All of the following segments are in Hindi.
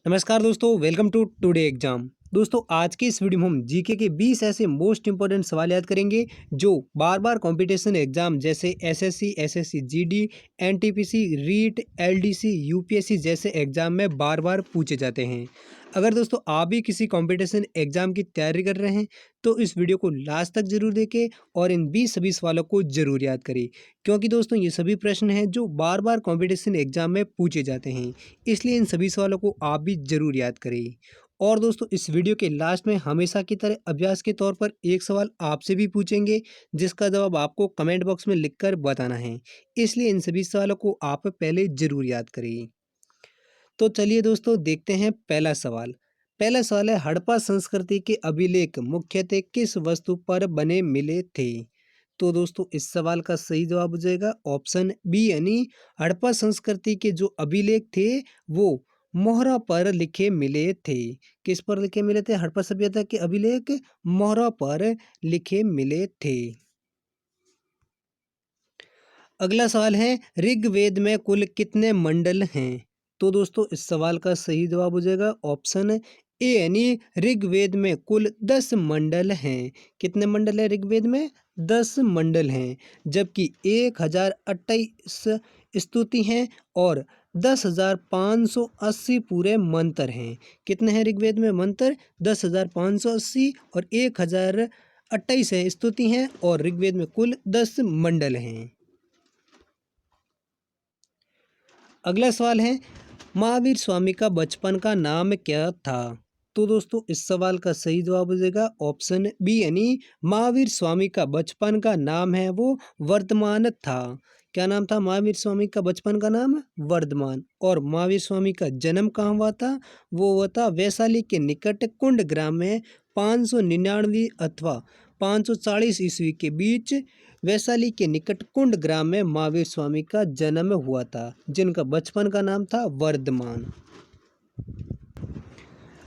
नमस्कार दोस्तों, वेलकम टू टुडे एग्जाम। दोस्तों, आज की इस वीडियो में हम जीके के 20 ऐसे मोस्ट इंपॉर्टेंट सवाल याद करेंगे जो बार बार कंपटीशन एग्जाम जैसे SSC GD, NTPC, REET, LDC, UPSC जैसे एग्जाम में बार बार पूछे जाते हैं। अगर दोस्तों आप भी किसी कंपटीशन एग्जाम की तैयारी कर रहे हैं तो इस वीडियो को लास्ट तक जरूर देखें और इन 20 सभी सवालों को जरूर याद करें, क्योंकि दोस्तों ये सभी प्रश्न हैं जो बार बार कंपटीशन एग्जाम में पूछे जाते हैं। इसलिए इन सभी सवालों को आप भी जरूर याद करें। और दोस्तों इस वीडियो के लास्ट में हमेशा की तरह अभ्यास के तौर पर एक सवाल आपसे भी पूछेंगे जिसका जवाब आपको कमेंट बॉक्स में लिखकर बताना है। इसलिए इन सभी सवालों को आप पहले जरूर याद करें। तो चलिए दोस्तों देखते हैं पहला सवाल। पहला सवाल है, हड़प्पा संस्कृति के अभिलेख मुख्यतः किस वस्तु पर बने मिले थे? तो दोस्तों इस सवाल का सही जवाब हो जाएगा ऑप्शन बी, यानी हड़प्पा संस्कृति के जो अभिलेख थे वो मोहरा पर लिखे मिले थे। किस पर लिखे मिले थे? हड़प्पा सभ्यता के अभिलेख मोहरा पर लिखे मिले थे। अगला सवाल है, ऋग्वेद में कुल कितने मंडल हैं? तो दोस्तों इस सवाल का सही जवाब हो जाएगा ऑप्शन ए, यानी ऋग्वेद में कुल 10 मंडल हैं। कितने मंडल है ऋग्वेद में? 10 मंडल हैं। जबकि 1028 स्तुति हैं और 10,580 पूरे मंत्र हैं। कितने हैं ऋग्वेद में मंत्र? 10,580 और 1028 है स्तुति हैं और ऋग्वेद में कुल 10 मंडल हैं। अगला सवाल है, महावीर स्वामी का बचपन का नाम क्या था? तो दोस्तों इस सवाल का सही जवाब हो जाएगा ऑप्शन बी, यानी महावीर स्वामी का बचपन का नाम है वो वर्धमान था। क्या नाम था महावीर स्वामी का बचपन का नाम? वर्धमान। और महावीर स्वामी का जन्म कहाँ हुआ था? वो हुआ था वैशाली के निकट कुंड ग्राम में 599 अथवा 540 ईस्वी के बीच वैशाली के निकट कुंड ग्राम में महावीर स्वामी का जन्म हुआ था, जिनका बचपन का नाम था वर्धमान।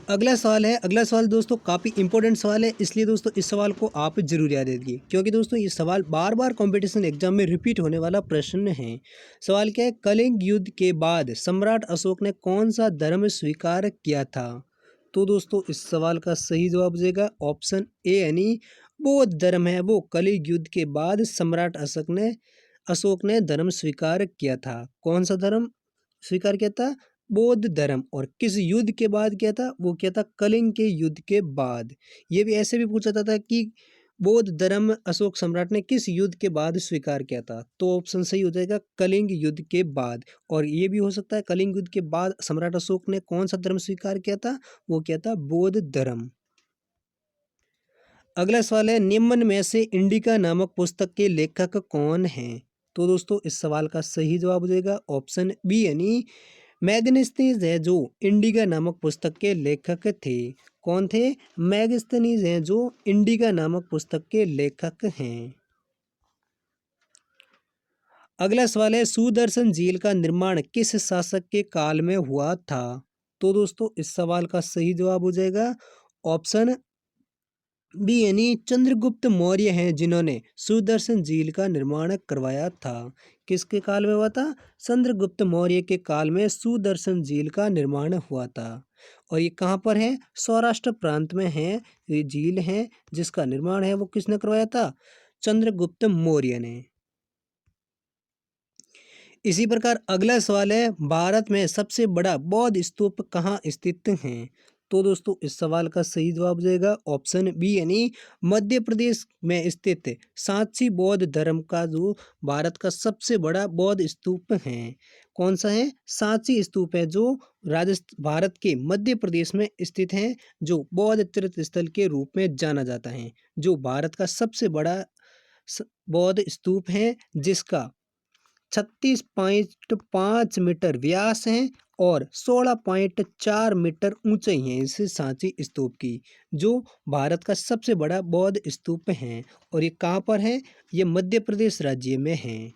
अगला सवाल है, अगला सवाल दोस्तों काफ़ी इंपॉर्टेंट सवाल है, इसलिए दोस्तों इस सवाल को आप जरूर याद रखिए, क्योंकि दोस्तों ये सवाल बार बार कंपटीशन एग्जाम में रिपीट होने वाला प्रश्न है। सवाल क्या है, कलिंग युद्ध के बाद सम्राट अशोक ने कौन सा धर्म स्वीकार किया था? तो दोस्तों इस सवाल का सही जवाब हो जाएगा ऑप्शन ए, यानी बौद्ध धर्म है वो कलिंग युद्ध के बाद सम्राट अशोक ने धर्म स्वीकार किया था। कौन सा धर्म स्वीकार किया था? बौद्ध धर्म। और किस युद्ध के बाद किया था? वो किया था कलिंग के युद्ध के बाद। ये भी ऐसे भी पूछा जाता था कि बौद्ध धर्म अशोक सम्राट ने किस युद्ध के बाद स्वीकार किया था? तो ऑप्शन सही हो जाएगा कलिंग युद्ध के बाद। और ये भी हो सकता है कलिंग युद्ध के बाद सम्राट अशोक ने कौन सा धर्म स्वीकार किया था? वो किया था बौद्ध धर्म। अगला सवाल है, निम्न में से इंडिका नामक पुस्तक के लेखक कौन हैं? तो दोस्तों इस सवाल का सही जवाब हो जाएगा ऑप्शन बी, यानी मैगनीज है जो इंडिका नामक पुस्तक के लेखक थे। कौन थे? मैगनीज हैं जो इंडिका नामक पुस्तक के लेखक हैं। अगला सवाल है, सुदर्शन झील का निर्माण किस शासक के काल में हुआ था? तो दोस्तों इस सवाल का सही जवाब हो जाएगा ऑप्शन बी, यानी चंद्रगुप्त मौर्य हैं जिन्होंने सुदर्शन झील का निर्माण करवाया था। किसके काल में हुआ था? चंद्रगुप्त मौर्य के काल में सुदर्शन झील का निर्माण हुआ था। और ये कहाँ पर है? सौराष्ट्र प्रांत में है ये झील है जिसका निर्माण है वो किसने करवाया था? चंद्रगुप्त मौर्य ने। इसी प्रकार अगला सवाल है, भारत में सबसे बड़ा बौद्ध स्तूप कहाँ स्थित है? तो दोस्तों इस सवाल का सही जवाब हो जाएगा ऑप्शन बी, यानी मध्य प्रदेश में स्थित सांची बौद्ध धर्म का जो भारत का सबसे बड़ा बौद्ध स्तूप है। कौन सा है? सांची स्तूप है जो भारत के मध्य प्रदेश में स्थित है, जो बौद्ध तीर्थ स्थल के रूप में जाना जाता है, जो भारत का सबसे बड़ा बौद्ध स्तूप है, जिसका 36.5 मीटर व्यास है और 16.4 मीटर ऊंचाई है इस सांची स्तूप की, जो भारत का सबसे बड़ा बौद्ध स्तूप है। और ये कहाँ पर है? ये मध्य प्रदेश राज्य में है।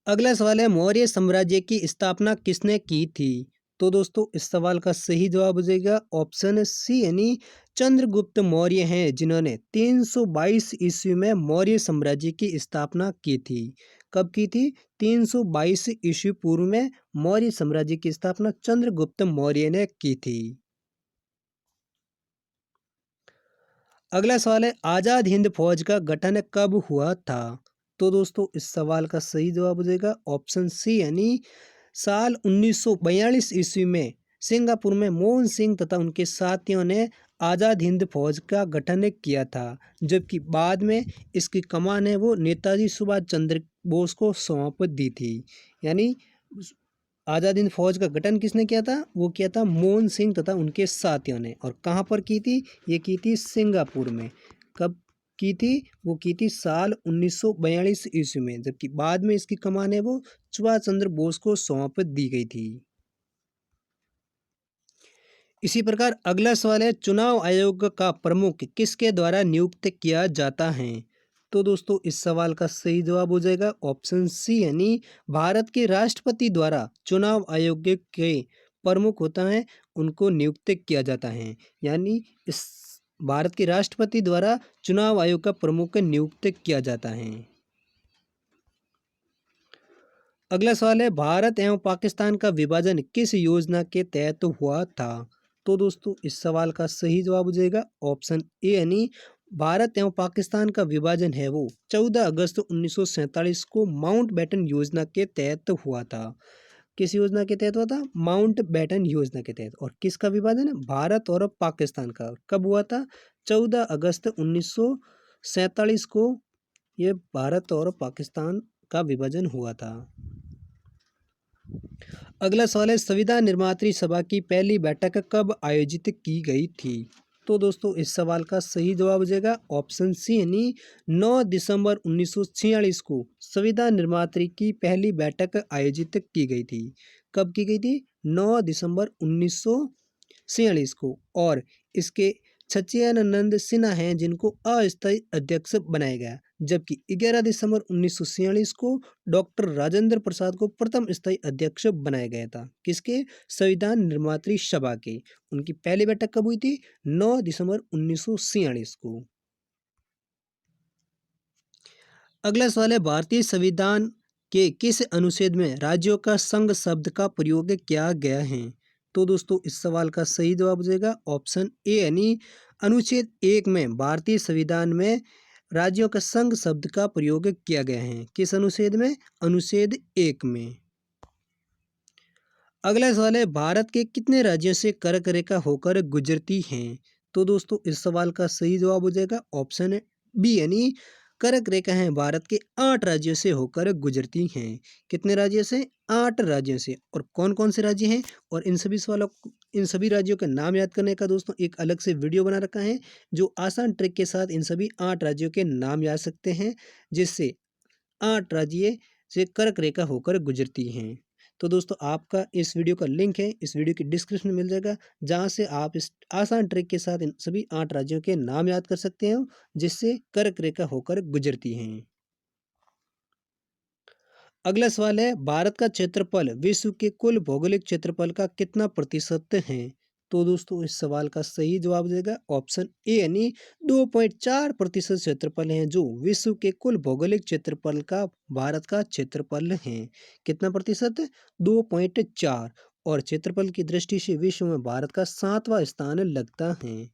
अगला सवाल है, मौर्य साम्राज्य की स्थापना किसने की थी? तो दोस्तों इस सवाल का सही जवाब हो जाएगा ऑप्शन सी, यानी चंद्रगुप्त मौर्य हैं जिन्होंने 322 ईस्वी में मौर्य साम्राज्य की स्थापना की थी। कब की थी? 322 ईस्वी पूर्व में मौर्य साम्राज्य की स्थापना चंद्रगुप्त मौर्य ने की थी। अगला सवाल है, आजाद हिंद फौज का गठन कब हुआ था? तो दोस्तों इस सवाल का सही जवाब हो जाएगा ऑप्शन सी, यानी साल 1942 ईस्वी में सिंगापुर में मोहन सिंह तथा उनके साथियों ने आजाद हिंद फौज का गठन किया था, जबकि बाद में इसकी कमान है वो नेताजी सुभाष चंद्र बोस को सौंप दी थी। यानी आजाद हिंद फौज का गठन किसने किया था? वो किया था मोहन सिंह तथा उनके साथियों ने। और कहाँ पर की थी? ये की थी सिंगापुर में। कब की थी? वो की थी साल 1942 ईस्वी में, जबकि बाद में इसकी कमान है वो सुभाष चंद्र बोस को सौंप दी गई थी। इसी प्रकार अगला सवाल है, चुनाव आयोग का प्रमुख किसके द्वारा नियुक्त किया जाता है? तो दोस्तों इस सवाल का सही जवाब हो जाएगा ऑप्शन सी, यानी भारत के राष्ट्रपति द्वारा चुनाव आयोग के प्रमुख होता है उनको नियुक्त किया जाता है। यानी इस भारत के राष्ट्रपति द्वारा चुनाव आयोग का प्रमुख नियुक्त किया जाता है। अगला सवाल है, भारत एवं पाकिस्तान का विभाजन किस योजना के तहत हुआ था? तो दोस्तों इस सवाल का सही जवाब हो जाएगा ऑप्शन ए, यानी भारत एवं पाकिस्तान का विभाजन है वो 14 अगस्त 1947 को माउंटबेटन योजना के तहत हुआ था। किस योजना के तहत हुआ था? माउंटबेटन योजना के तहत। और किसका विभाजन है? भारत और पाकिस्तान का। कब हुआ था? 14 अगस्त 1947 को ये भारत और पाकिस्तान का विभाजन हुआ था। अगला सवाल है, संविधान निर्मात्री सभा की पहली बैठक कब आयोजित की गई थी? तो दोस्तों इस सवाल का सही जवाब हो जाएगा ऑप्शन सी, यानी 9 दिसंबर 1946 को संविधान निर्मात्री की पहली बैठक आयोजित की गई थी। कब की गई थी? 9 दिसंबर 1946 को। और इसके सच्चिदानंद सिन्हा हैं जिनको अस्थायी अध्यक्ष बनाया गया, जबकि 11 दिसंबर 1946 को डॉक्टर राजेंद्र प्रसाद को प्रथम स्थायी अध्यक्ष बनाया गया था। किसके? संविधान निर्मात्री सभा के। उनकी पहली बैठक कब हुई थी? 9 दिसंबर 1946 को। अगला सवाल है, भारतीय संविधान के किस अनुच्छेद में राज्यों का संघ शब्द का प्रयोग किया गया है? तो दोस्तों इस सवाल का सही जवाब हो जाएगा ऑप्शन ए, यानी अनुच्छेद 1 में भारतीय संविधान में राज्यों का संघ शब्द का प्रयोग किया गया है। किस अनुच्छेद में? अनुच्छेद 1 में। अगला सवाल है, भारत के कितने राज्यों से कर्क रेखा होकर गुजरती हैं? तो दोस्तों इस सवाल का सही जवाब हो जाएगा ऑप्शन बी, यानी कर्क रेखा है भारत के 8 राज्यों से होकर गुजरती हैं। कितने राज्यों से? 8 राज्यों से। और कौन कौन से राज्य हैं और इन सभी राज्यों के नाम याद करने का दोस्तों एक अलग से वीडियो बना रखा है, जो आसान ट्रिक के साथ इन सभी 8 राज्यों के नाम याद सकते हैं, जिससे 8 राज्य से कर्क रेखा होकर गुजरती हैं। तो दोस्तों आपका इस वीडियो का लिंक है इस वीडियो की डिस्क्रिप्शन में मिल जाएगा, जहां से आप इस आसान ट्रिक के साथ इन सभी 8 राज्यों के नाम याद कर सकते हो, जिससे कर्क रेखा होकर गुजरती हैं। अगला सवाल है, भारत का क्षेत्रफल विश्व के कुल भौगोलिक क्षेत्रफल का कितना प्रतिशत है? तो दोस्तों इस सवाल का सही जवाब देगा ऑप्शन ए, यानी 2.4% क्षेत्रफल है जो विश्व के कुल भौगोलिक क्षेत्रफल का भारत का क्षेत्रफल है। कितना प्रतिशत? 2.4। और क्षेत्रफल की दृष्टि से विश्व में भारत का 7वां स्थान लगता है।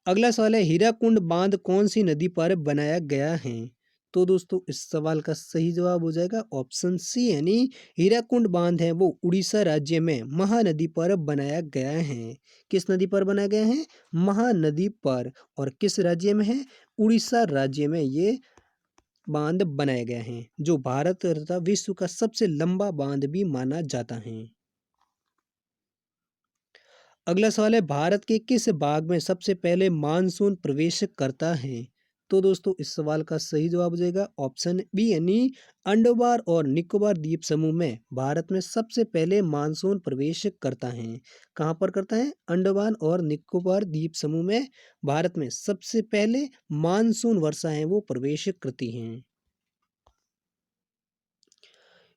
अगला सवाल है, हीराकुंड बांध कौन सी नदी पर बनाया गया है? तो दोस्तों इस सवाल का सही जवाब हो जाएगा ऑप्शन सी, यानी हीराकुंड बांध है वो उड़ीसा राज्य में महानदी पर बनाया गया है। किस नदी पर बनाया गया है? महानदी पर। और किस राज्य में है? उड़ीसा राज्य में ये बांध बनाया गया है, जो भारत तथा विश्व का सबसे लंबा बांध भी माना जाता है। अगला सवाल है, भारत के किस भाग में सबसे पहले मानसून प्रवेश करता है? तो दोस्तों इस सवाल का सही जवाब हो जाएगा ऑप्शन बी, यानी अंडमान और निकोबार द्वीप समूह में भारत में सबसे पहले मानसून प्रवेश करता है। कहाँ पर करता है? अंडमान और निकोबार द्वीप समूह में भारत में सबसे पहले मानसून वर्षा है वो प्रवेश करती हैं।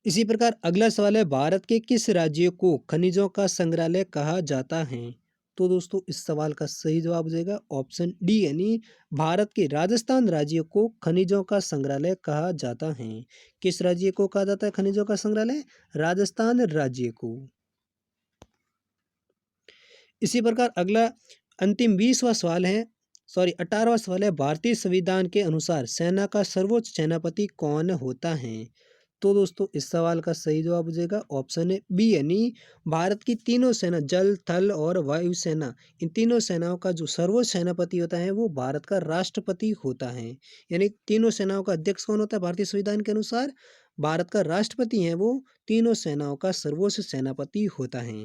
इसी प्रकार अगला सवाल है, भारत के किस राज्य को खनिजों का संग्रहालय कहा जाता है? तो दोस्तों इस सवाल का सही जवाब हो जाएगा ऑप्शन डी यानी भारत के राजस्थान राज्य को खनिजों का संग्रहालय कहा जाता है। किस राज्य को कहा जाता है खनिजों का संग्रहालय? राजस्थान राज्य को। इसी प्रकार अगला अंतिम 20वां सवाल है, सॉरी 18वां सवाल है, भारतीय संविधान के अनुसार सेना का सर्वोच्च सेनापति कौन होता है? तो दोस्तों इस सवाल का सही जवाब हो जाएगा ऑप्शन है बी यानी भारत की तीनों सेना जल थल और वायु सेना, इन तीनों सेनाओं का जो सर्वोच्च सेनापति होता है वो भारत का राष्ट्रपति होता है। यानी तीनों सेनाओं का अध्यक्ष कौन होता है भारतीय संविधान के अनुसार? भारत का राष्ट्रपति है वो तीनों सेनाओं का सर्वोच्च सेनापति होता है।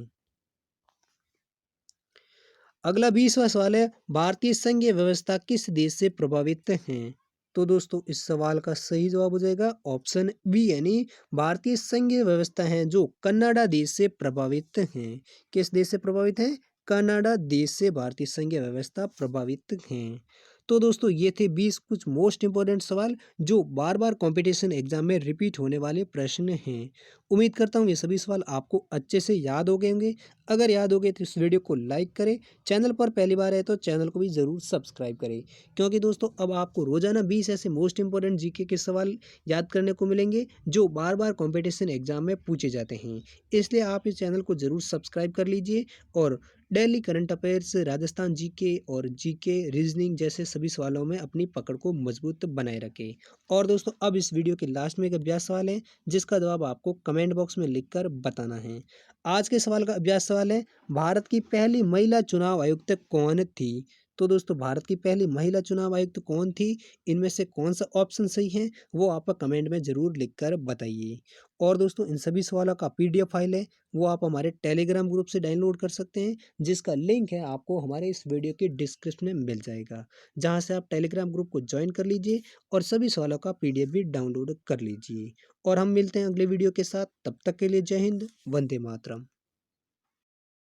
अगला 20वां सवाल है, भारतीय संघीय व्यवस्था किस देश से प्रभावित है? तो दोस्तों इस सवाल का सही जवाब हो जाएगा ऑप्शन बी यानी भारतीय संघीय व्यवस्था है जो कनाडा देश से प्रभावित है। किस देश से प्रभावित है? कनाडा देश से भारतीय संघीय व्यवस्था प्रभावित है। तो दोस्तों ये थे 20 कुछ मोस्ट इंपॉर्टेंट सवाल जो बार बार कंपटीशन एग्जाम में रिपीट होने वाले प्रश्न हैं। उम्मीद करता हूँ ये सभी सवाल आपको अच्छे से याद हो गए होंगे। अगर याद हो गए तो इस वीडियो को लाइक करें, चैनल पर पहली बार है तो चैनल को भी ज़रूर सब्सक्राइब करें, क्योंकि दोस्तों अब आपको रोजाना 20 ऐसे मोस्ट इंपॉर्टेंट जीके के सवाल याद करने को मिलेंगे जो बार बार कंपटीशन एग्जाम में पूछे जाते हैं। इसलिए आप इस चैनल को ज़रूर सब्सक्राइब कर लीजिए और daily current affairs, Rajasthan GK और जीके रीजनिंग जैसे सभी सवालों में अपनी पकड़ को मजबूत बनाए रखें। और दोस्तों अब इस वीडियो के लास्ट में एक अभ्यास सवाल है जिसका जवाब आपको कमेंट बॉक्स में लिखकर बताना है। आज के सवाल का अभ्यास सवाल है, भारत की पहली महिला चुनाव आयुक्त कौन थी? तो दोस्तों भारत की पहली महिला चुनाव आयुक्त कौन थी? इनमें से कौन सा ऑप्शन सही है वो आप कमेंट में ज़रूर लिखकर बताइए। और दोस्तों इन सभी सवालों का पीडीएफ फाइल है वो आप हमारे टेलीग्राम ग्रुप से डाउनलोड कर सकते हैं, जिसका लिंक है आपको हमारे इस वीडियो के डिस्क्रिप्शन में मिल जाएगा, जहां से आप टेलीग्राम ग्रुप को ज्वाइन कर लीजिए और सभी सवालों का पीडीएफ भी डाउनलोड कर लीजिए। और हम मिलते हैं अगले वीडियो के साथ, तब तक के लिए जय हिंद, वंदे मातरम।